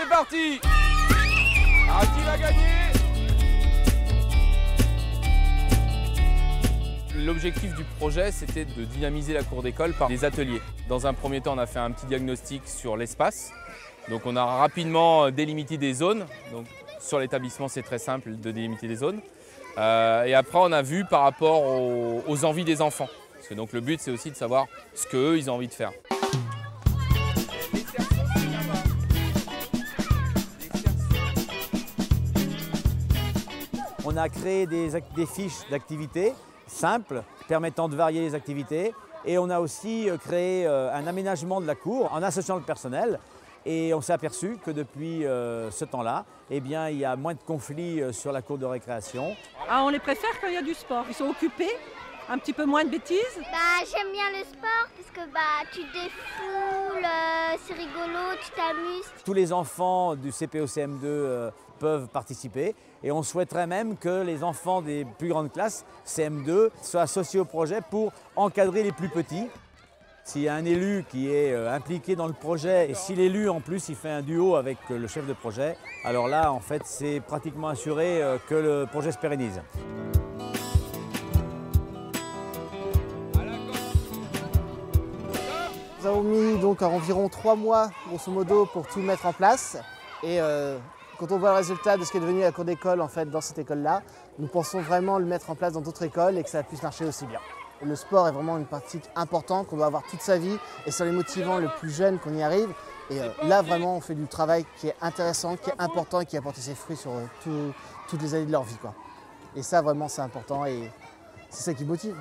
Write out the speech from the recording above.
c'est parti. Ah, qui va gagner? L'objectif du projet, c'était de dynamiser la cour d'école par des ateliers. Dans un premier temps, on a fait un petit diagnostic sur l'espace. Donc on a rapidement délimité des zones. Donc, sur l'établissement, c'est très simple de délimiter des zones. Et après, on a vu par rapport aux envies des enfants. Parce que donc, le but, c'est aussi de savoir ce qu'eux, ils ont envie de faire. On a créé des fiches d'activités simples permettant de varier les activités. Et on a aussi créé un aménagement de la cour en associant le personnel. Et on s'est aperçu que depuis ce temps-là, eh bien, il y a moins de conflits sur la cour de récréation. Ah, on les préfère quand il y a du sport. Ils sont occupés, un petit peu moins de bêtises. J'aime bien le sport parce que tu te défoules, c'est rigolo, tu t'amuses. Tous les enfants du CPO CM2 peuvent participer et on souhaiterait même que les enfants des plus grandes classes CM2 soient associés au projet pour encadrer les plus petits. S'il y a un élu qui est impliqué dans le projet et si l'élu en plus il fait un duo avec le chef de projet, alors là en fait c'est pratiquement assuré que le projet se pérennise. Nous avons mis donc environ 3 mois grosso modo pour tout mettre en place et quand on voit le résultat de ce qui est devenu la cour d'école en fait dans cette école-là, nous pensons vraiment le mettre en place dans d'autres écoles et que ça puisse marcher aussi bien. Le sport est vraiment une partie importante qu'on doit avoir toute sa vie et c'est en les motivant le plus jeune qu'on y arrive. Et là vraiment on fait du travail qui est intéressant, qui est important et qui a porté ses fruits sur toutes les années de leur vie, quoi. Et ça vraiment c'est important et c'est ça qui motive.